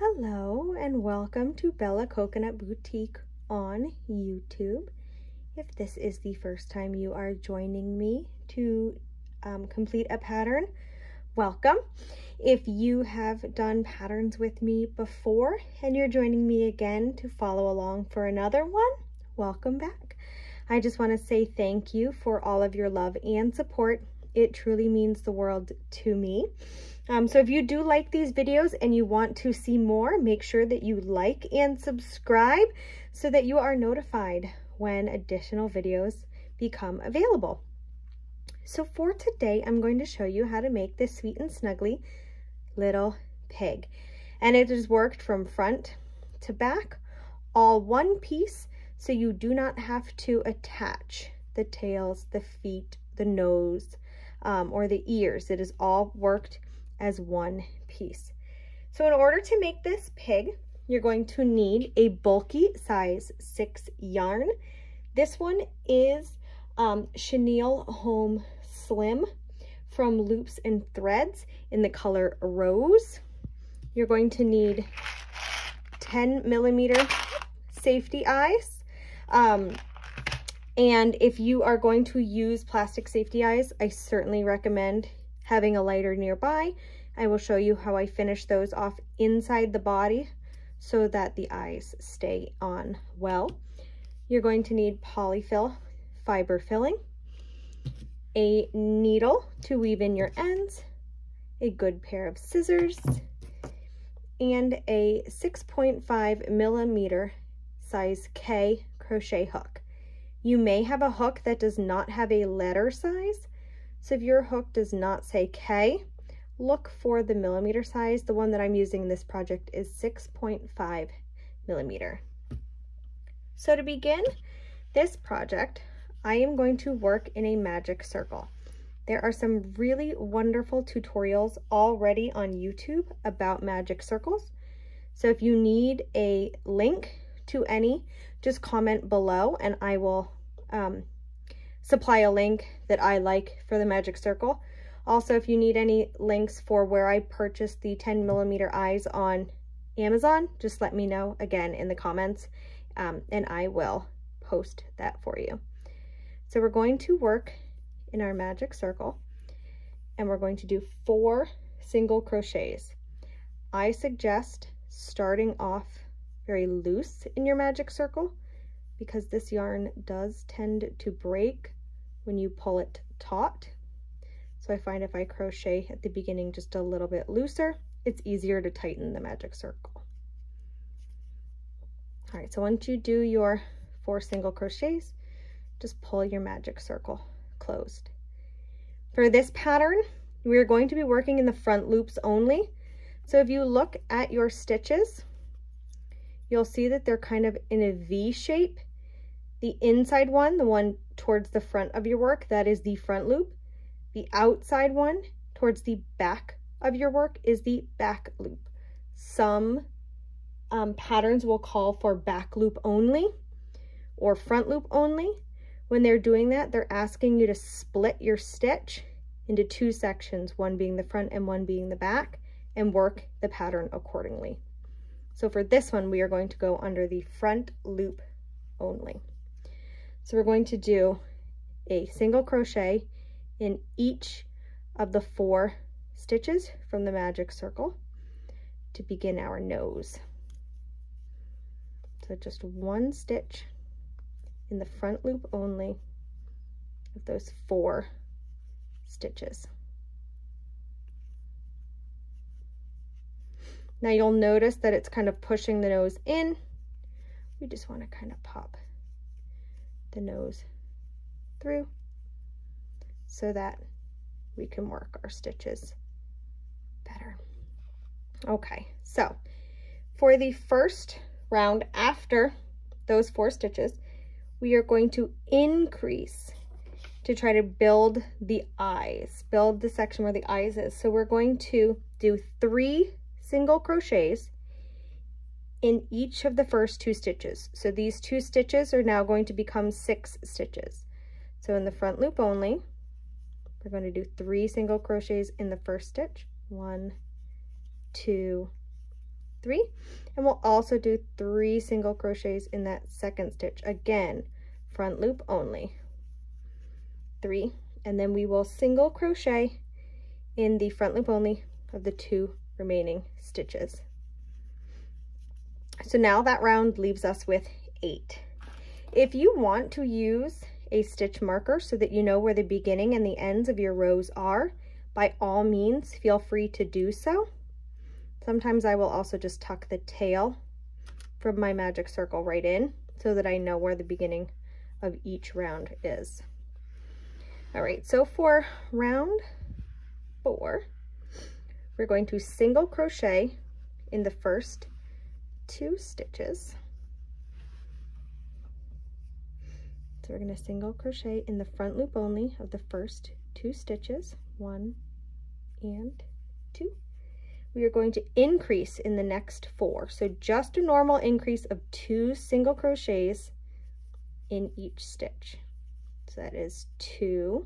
Hello and welcome to Bella Coconut Boutique on YouTube. If this is the first time you are joining me to complete a pattern, welcome. If you have done patterns with me before and you're joining me again to follow along for another one, welcome back. I just want to say thank you for all of your love and support. It truly means the world to me. So if you do like these videos and you want to see more, make sure that you like and subscribe so that you are notified when additional videos become available. So for today, I'm going to show you how to make this sweet and snuggly little pig. And it is worked from front to back, all one piece, so you do not have to attach the tails, the feet, the nose, or the ears. It is all worked as one piece. So in order to make this pig, you're going to need a bulky size 6 yarn. This one is Chenille Home Slim from Loops and Threads in the color Rose. You're going to need 10mm safety eyes. And if you are going to use plastic safety eyes, I certainly recommend having a lighter nearby. I will show you how I finish those off inside the body so that the eyes stay on well. You're going to need polyfill fiber filling, a needle to weave in your ends, a good pair of scissors, and a 6.5mm size K crochet hook. You may have a hook that does not have a letter size, so if your hook does not say K, look for the millimeter size. The one that I'm using in this project is 6.5mm. So to begin this project, I am going to work in a magic circle. There are some really wonderful tutorials already on YouTube about magic circles. So if you need a link to any, just comment below and I will supply a link that I like for the magic circle. Also, if you need any links for where I purchased the 10mm eyes on Amazon, just let me know again in the comments and I will post that for you. So we're going to work in our magic circle and we're going to do 4 single crochets. I suggest starting off very loose in your magic circle because this yarn does tend to break when you pull it taut. So I find if I crochet at the beginning just a little bit looser, it's easier to tighten the magic circle. All right, so once you do your 4 single crochets, just pull your magic circle closed. For this pattern, we're going to be working in the front loops only. So if you look at your stitches, you'll see that they're kind of in a V shape. The inside one, the one towards the front of your work, that is the front loop. The outside one towards the back of your work is the back loop. Some patterns will call for back loop only or front loop only. When they're doing that, they're asking you to split your stitch into 2 sections, one being the front and one being the back, and work the pattern accordingly. So for this one, we are going to go under the front loop only. So we're going to do a single crochet in each of the 4 stitches from the magic circle to begin our nose. So just 1 stitch in the front loop only of those 4 stitches. Now you'll notice that it's kind of pushing the nose in. We just want to kind of pop the nose through so that we can work our stitches better. Okay, so for the first round after those 4 stitches, we are going to increase to try to build the eyes, build the section where the eyes is. So we're going to do 3 single crochets in each of the first 2 stitches. So these 2 stitches are now going to become 6 stitches. So in the front loop only, we're going to do 3 single crochets in the first stitch. 1, 2, 3, and we'll also do 3 single crochets in that second stitch. Again, front loop only, 3, and then we will single crochet in the front loop only of the 2 remaining stitches. So now that round leaves us with 8. If you want to use a stitch marker so that you know where the beginning and the ends of your rows are, by all means, feel free to do so. Sometimes I will also just tuck the tail from my magic circle right in so that I know where the beginning of each round is. All right, so for round 4, we're going to single crochet in the first 2 stitches. So we're going to single crochet in the front loop only of the first 2 stitches, 1 and 2. We are going to increase in the next 4. So just a normal increase of 2 single crochets in each stitch. So that is 2.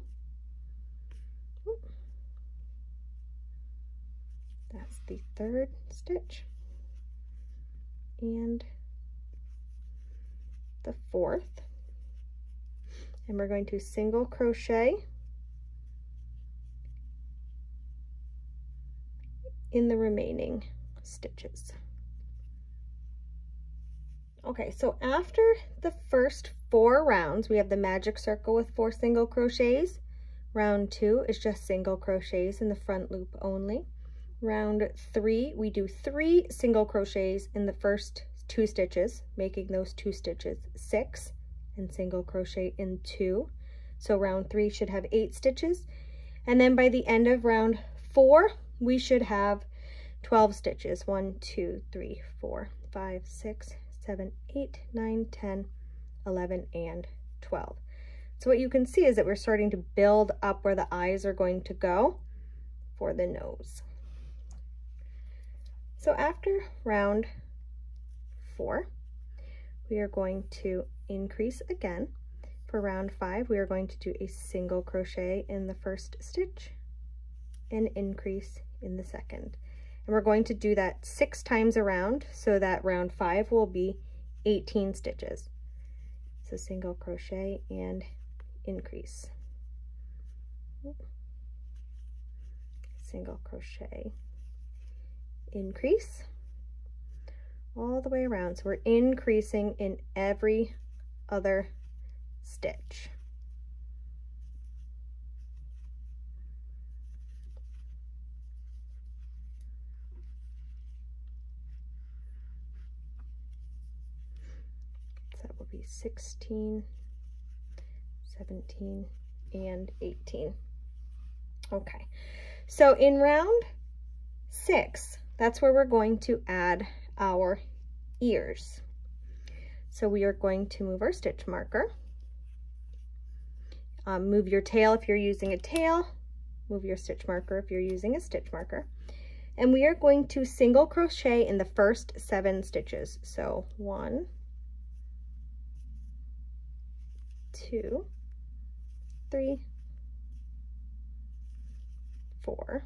That's the 3rd stitch. And the 4th. And we're going to single crochet in the remaining stitches. Okay, so after the first 4 rounds, we have the magic circle with 4 single crochets. Round 2 is just single crochets in the front loop only. Round 3, we do 3 single crochets in the first 2 stitches, making those 2 stitches 6, and single crochet in 2. So round 3 should have 8 stitches. And then by the end of round 4, we should have 12 stitches. 1, 2, 3, 4, 5, 6, 7, 8, 9, 10, 11, and 12. So what you can see is that we're starting to build up where the eyes are going to go for the nose. So after round 4, we are going to increase again. For round 5, we are going to do a single crochet in the first stitch and increase in the second. And we're going to do that 6 times around, so that round 5 will be 18 stitches. So single crochet and increase. Single crochet, increase, all the way around. So we're increasing in every other stitch. So that will be 16, 17, and 18. Okay, so in round 6, that's where we're going to add our ears. So we are going to move our stitch marker. Move your tail if you're using a tail. Move your stitch marker if you're using a stitch marker. And we are going to single crochet in the first 7 stitches. So 1, 2, 3, 4,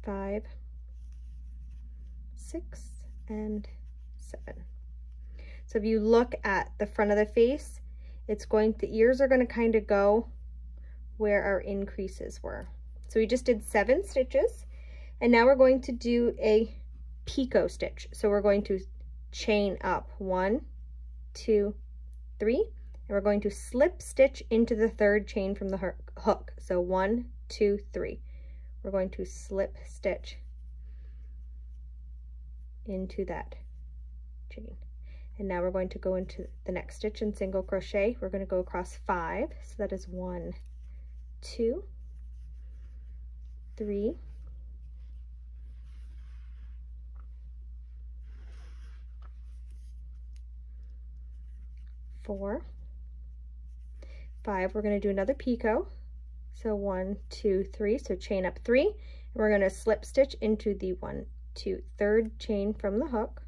5, 6, and 7. So if you look at the front of the face, the ears are going to kind of go where our increases were. So we just did 7 stitches, and now we're going to do a picot stitch. So we're going to chain up 1, 2, 3, and we're going to slip stitch into the 3rd chain from the hook. So 1, 2, 3. We're going to slip stitch into that chain. And now we're going to go into the next stitch and single crochet. We're going to go across 5. So that is 1, 2, 3, 4, 5. We're going to do another picot. So 1, 2, 3. So chain up 3. And we're going to slip stitch into the 1, 2, 3rd chain from the hook.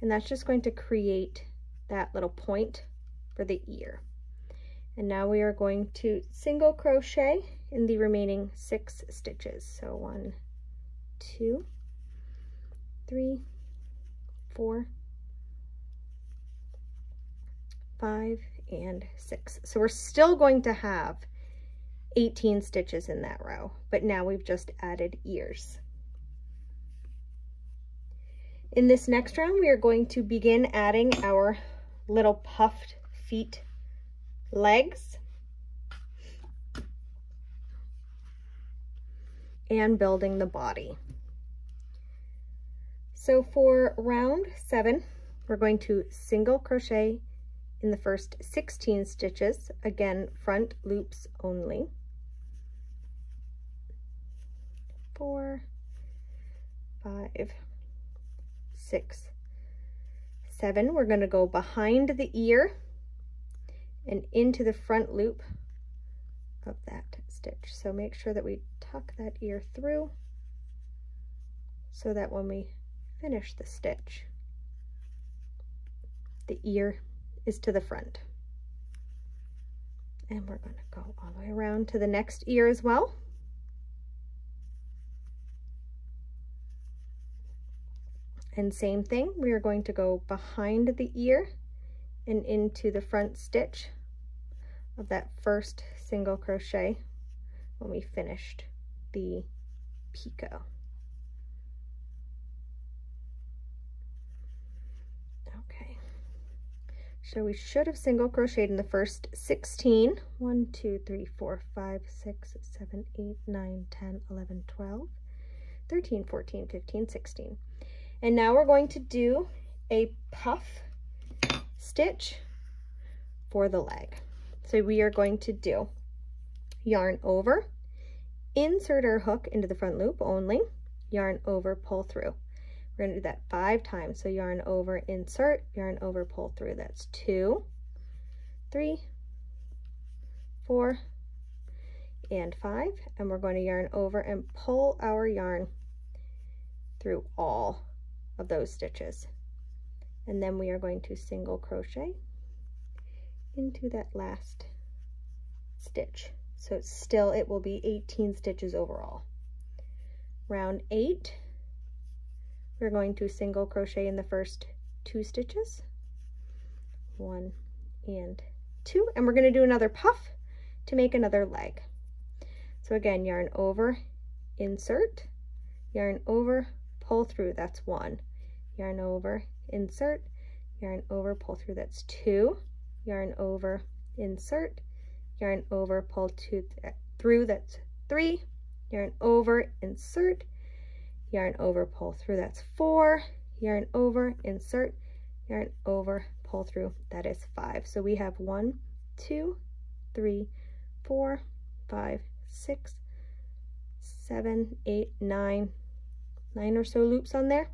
And that's just going to create that little point for the ear. And now we are going to single crochet in the remaining 6 stitches. So 1, 2, 3, 4, 5, and 6. So we're still going to have 18 stitches in that row, but now we've just added ears. In this next round, we are going to begin adding our little puffed feet legs and building the body. So for round 7, we're going to single crochet in the first 16 stitches, again, front loops only. 4, 5, 6, 7. We're going to go behind the ear and into the front loop of that stitch. So make sure that we tuck that ear through so that when we finish the stitch, the ear is to the front. And we're going to go all the way around to the next ear as well. And same thing, we are going to go behind the ear and into the front stitch of that first single crochet when we finished the picot. Okay, so we should have single crocheted in the first 16. 1, 2, 3, 4, 5, 6, 7, 8, 9, 10, 11, 12, 13, 14, 15, 16. And now we're going to do a puff stitch for the leg. So we are going to do yarn over, insert our hook into the front loop only, yarn over, pull through. We're going to do that 5 times. So yarn over, insert, yarn over, pull through. That's 2, 3, 4, and 5. And we're going to yarn over and pull our yarn through all of those stitches. And then we are going to single crochet into that last stitch. So it's still, it will be 18 stitches overall. Round 8, we're going to single crochet in the first 2 stitches, 1 and 2, and we're going to do another puff to make another leg. So again, yarn over, insert, yarn over, pull through, that's 1, yarn over, insert, yarn over, pull through, that's 2, yarn over, insert, yarn over, pull through, that's 3, yarn over, insert, yarn over, pull through, that's 4, yarn over, insert, yarn over, pull through, that is 5. So we have 1, 2, 3, 4, 5, 6, 7, 8, 9 or so loops on there.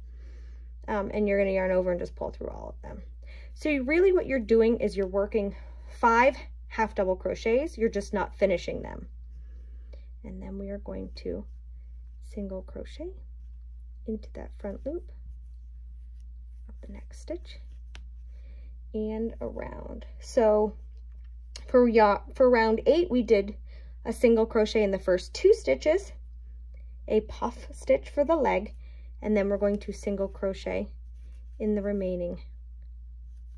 And you're going to yarn over and just pull through all of them. So really what you're doing is you're working 5 half double crochets, you're just not finishing them. And then we are going to single crochet into that front loop of the next stitch and around. So for round 8, we did a single crochet in the first 2 stitches, a puff stitch for the leg, and then we're going to single crochet in the remaining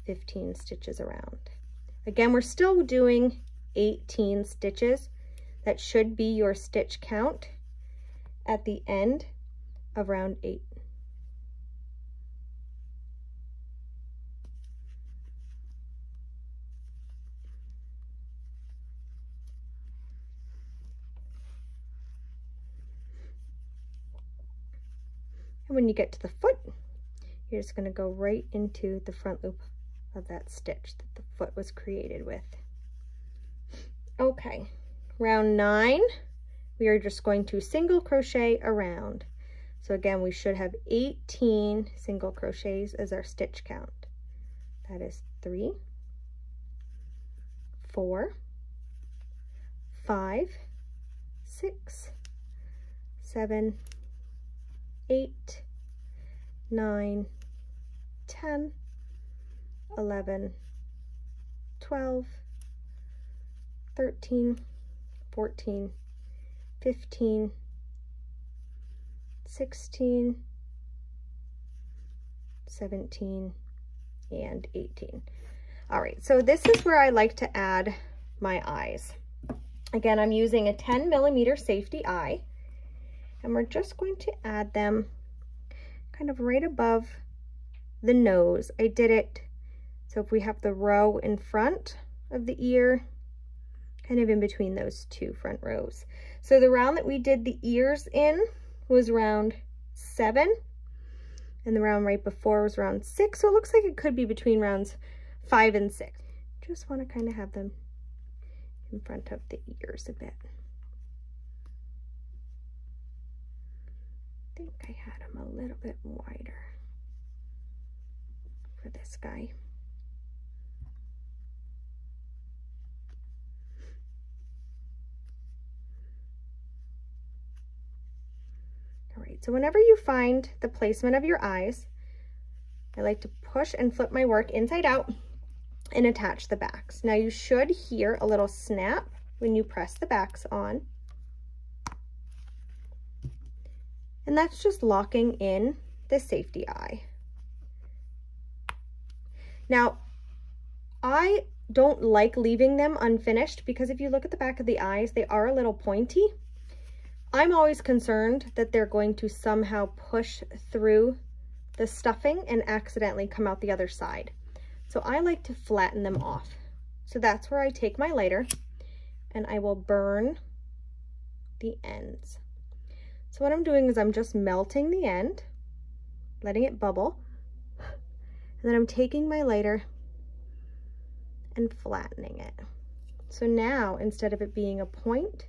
15 stitches around. Again, we're still doing 18 stitches. That should be your stitch count at the end of round 8. And when you get to the foot, you're just going to go right into the front loop of that stitch that the foot was created with. Okay, round 9, we are just going to single crochet around. So again, we should have 18 single crochets as our stitch count. That is 3, 4, 5, 6, 7, 8, 9, 10, 11, 12, 13, 14, 15, 16, 17, and 18. All right, so this is where I like to add my eyes. Again, I'm using a 10mm safety eye, and we're just going to add them kind of right above the nose. I did it, so if we have the row in front of the ear, kind of in between those two front rows. So the round that we did the ears in was round 7, and the round right before was round 6, so it looks like it could be between rounds 5 and 6. Just want to kind of have them in front of the ears a bit. I think I had them a little bit wider for this guy. All right, so whenever you find the placement of your eyes, I like to push and flip my work inside out and attach the backs. Now you should hear a little snap when you press the backs on. And that's just locking in the safety eye. Now, I don't like leaving them unfinished because if you look at the back of the eyes, they are a little pointy. I'm always concerned that they're going to somehow push through the stuffing and accidentally come out the other side. So I like to flatten them off. So that's where I take my lighter and I will burn the ends. So what I'm doing is I'm just melting the end, letting it bubble, and then I'm taking my lighter and flattening it. So now, instead of it being a point,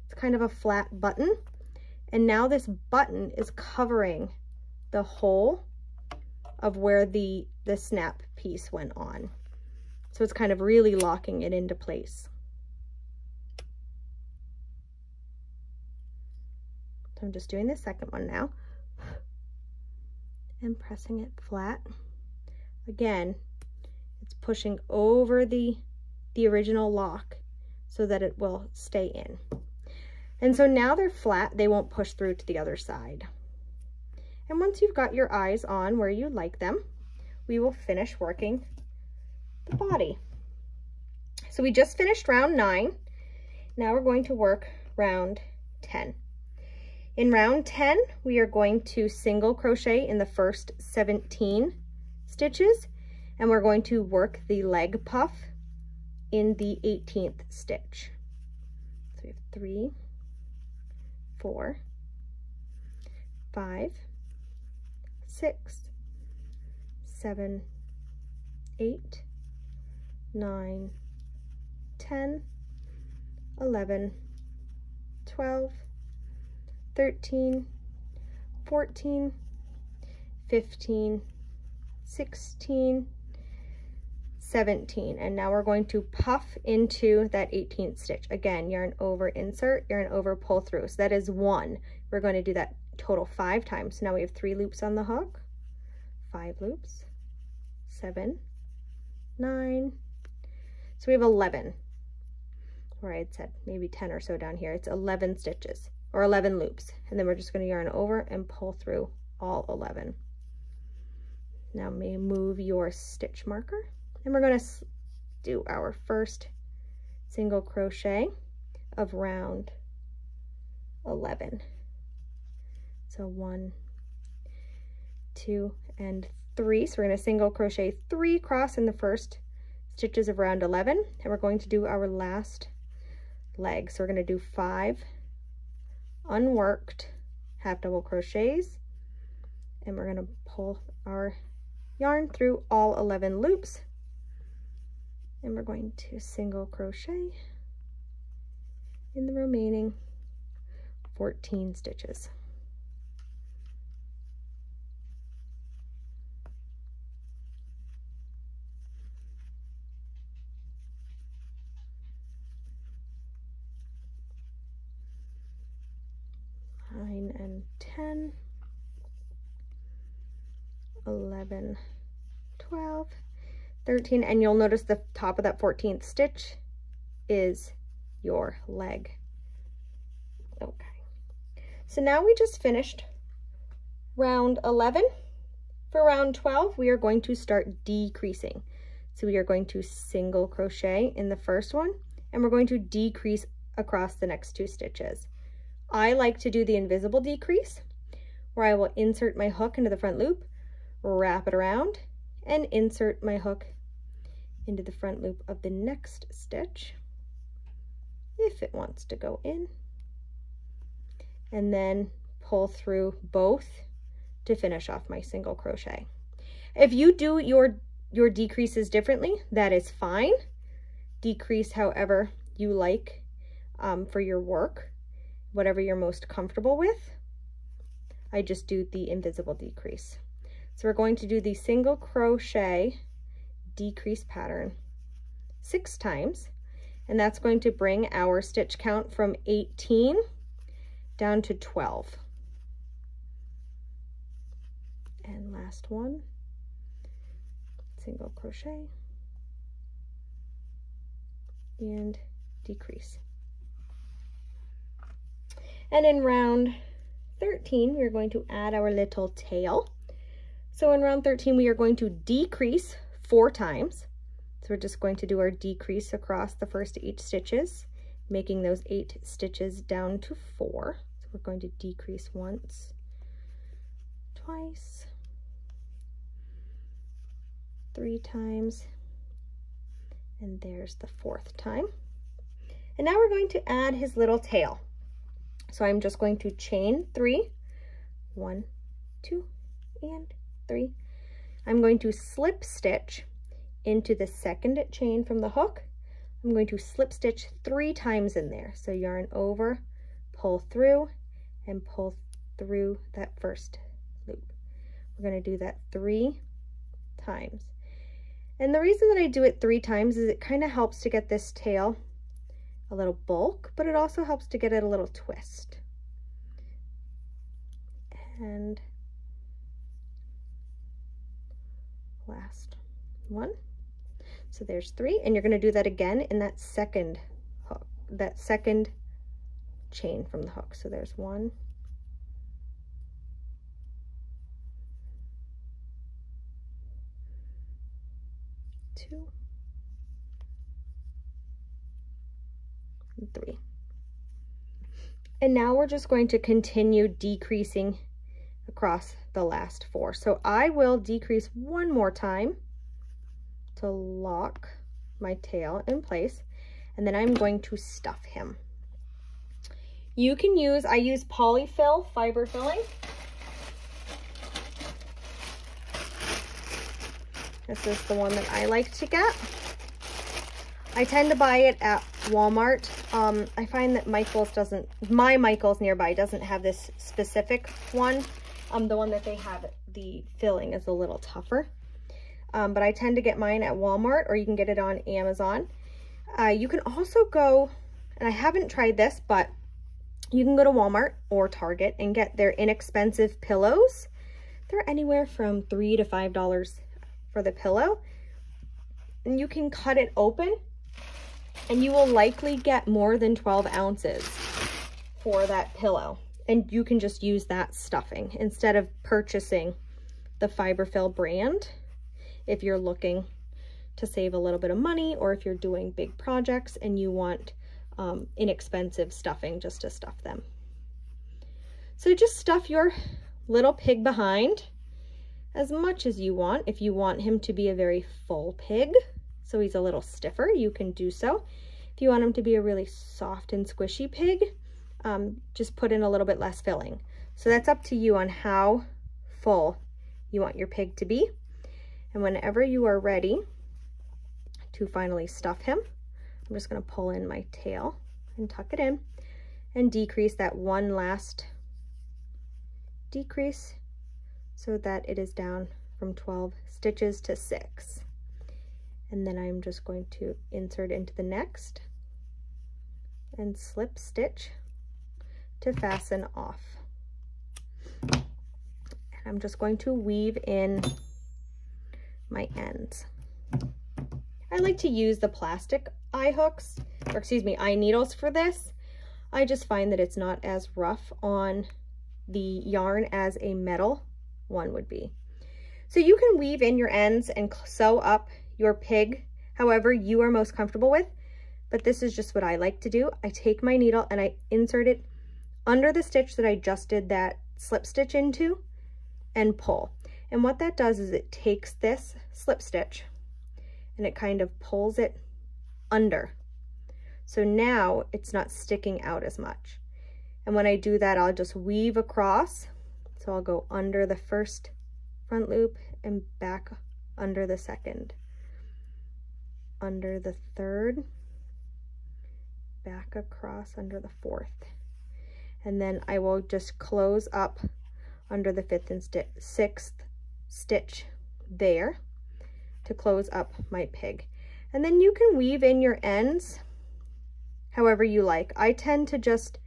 it's kind of a flat button. And now this button is covering the hole of where the snap piece went on. So it's kind of really locking it into place. So I'm just doing the second one now and pressing it flat. Again, it's pushing over the original lock so that it will stay in. And so now they're flat, they won't push through to the other side. And once you've got your eyes on where you like them, we will finish working the body. So we just finished round 9. Now we're going to work round 10. In round 10, we are going to single crochet in the first 17 stitches, and we're going to work the leg puff in the 18th stitch. So we have 3, 4, 5, 6, 7, 8, 9, 10, 11, 12, 13, 14, 15, 16, 17, and now we're going to puff into that 18th stitch. Again, yarn over insert, yarn over pull through. So that is 1. We're going to do that total 5 times. So now we have 3 loops on the hook, 5 loops, 7, 9, so we have 11, or I had said maybe 10 or so down here. It's 11 stitches, or 11 loops, and then we're just going to yarn over and pull through all 11. Now may move your stitch marker, and we're going to do our first single crochet of round 11. So 1, 2, and 3. So we're going to single crochet 3 across in the first stitches of round 11, and we're going to do our last leg. So we're going to do 5 unworked half double crochets, and we're going to pull our yarn through all 11 loops, and we're going to single crochet in the remaining 14 stitches. And 10, 11, 12, 13, and you'll notice the top of that 14th stitch is your leg. Okay, so now we just finished round 11. For round 12, we are going to start decreasing. So we are going to single crochet in the first one, and we're going to decrease across the next 2 stitches. I like to do the invisible decrease, where I will insert my hook into the front loop, wrap it around, and insert my hook into the front loop of the next stitch, if it wants to go in, and then pull through both to finish off my single crochet. If you do your decreases differently, that is fine. Decrease however you like for your work, whatever you're most comfortable with. I just do the invisible decrease. So we're going to do the single crochet decrease pattern 6 times, and that's going to bring our stitch count from 18 down to 12. And last one, single crochet and decrease. And in round 13, we're going to add our little tail. So in round 13, we are going to decrease 4 times. So we're just going to do our decrease across the first 8 stitches, making those 8 stitches down to 4. So we're going to decrease once, twice, 3 times, and there's the 4th time. And now we're going to add his little tail. So I'm just going to chain 3, 1, 2, and 3. I'm going to slip stitch into the second chain from the hook. I'm going to slip stitch 3 times in there. So yarn over, pull through, and pull through that first loop. We're going to do that 3 times. And the reason that I do it 3 times is it kind of helps to get this tail a little bulk, but it also helps to get it a little twist. And last one. So there's 3, and you're going to do that again in that second hook, that second chain from the hook. So there's 1, 2, and 3. And now we're just going to continue decreasing across the last 4. So I will decrease 1 more time to lock my tail in place, and then I'm going to stuff him. You can use, I use polyfill fiber filling. This is the one that I like to get. I tend to buy it at Walmart. I find that my Michael's nearby doesn't have this specific one. The one that they have, the filling is a little tougher. But I tend to get mine at Walmart, or you can get it on Amazon. You can also go, and I haven't tried this, but you can go to Walmart or Target and get their inexpensive pillows. They're anywhere from $3 to $5 for the pillow. And you can cut it open, and you will likely get more than 12 ounces for that pillow. And you can just use that stuffing instead of purchasing the Fiberfill brand if you're looking to save a little bit of money, or if you're doing big projects and you want inexpensive stuffing just to stuff them. So just stuff your little pig behind as much as you want. If you want him to be a very full pig, so he's a little stiffer, you can do so. If you want him to be a really soft and squishy pig, just put in a little bit less filling. So that's up to you on how full you want your pig to be. And whenever you are ready to finally stuff him, I'm just going to pull in my tail and tuck it in and decrease that one last decrease so that it is down from 12 stitches to 6. And then I'm just going to insert into the next and slip stitch to fasten off. And I'm just going to weave in my ends. I like to use the plastic eye hooks or excuse me, eye needles for this. I just find that it's not as rough on the yarn as a metal one would be. So you can weave in your ends and sew up your pig however you are most comfortable with, but this is just what I like to do. I take my needle and I insert it under the stitch that I just did that slip stitch into and pull. And what that does is it takes this slip stitch and it kind of pulls it under. So now it's not sticking out as much. And when I do that, I'll just weave across. So I'll go under the first front loop and back under the second, under the third, back across under the fourth. And then I will just close up under the fifth and sixth stitch there to close up my pig. And then you can weave in your ends however you like. I tend to just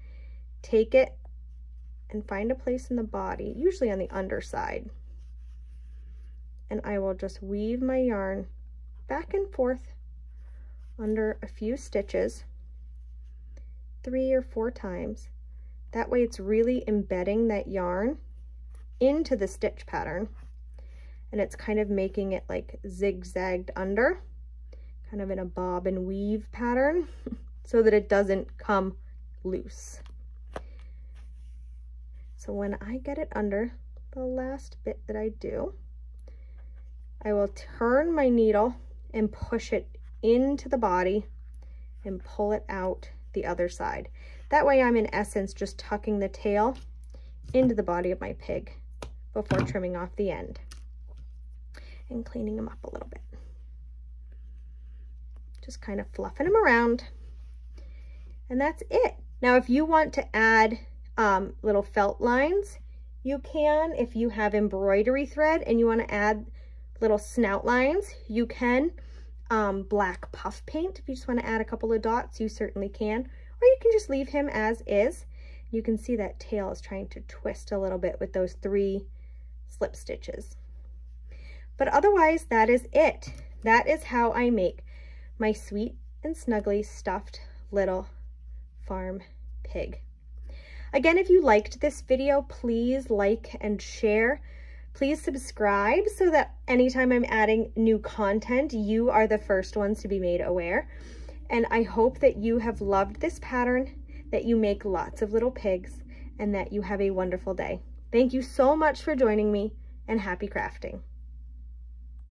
take it and find a place in the body, usually on the underside. And I will just weave my yarn back and forth under a few stitches, 3 or 4 times. That way it's really embedding that yarn into the stitch pattern, and it's kind of making it like zigzagged under, kind of in a bob and weave pattern, so that it doesn't come loose. So when I get it under the last bit that I do, I will turn my needle and push it into the body and pull it out the other side. That way I'm in essence just tucking the tail into the body of my pig before trimming off the end and cleaning him up a little bit. Just kind of fluffing him around. And that's it. Now, if you want to add little felt lines, you can. If you have embroidery thread and you want to add little snout lines, you can. Black puff paint, if you just want to add a couple of dots, you certainly can. Or you can just leave him as is. You can see that tail is trying to twist a little bit with those 3 slip stitches. But otherwise, that is it. That is how I make my sweet and snuggly stuffed little farm pig. Again, if you liked this video, please like and share. Please subscribe so that anytime I'm adding new content, you are the first ones to be made aware. And I hope that you have loved this pattern, that you make lots of little pigs, and that you have a wonderful day. Thank you so much for joining me, and happy crafting.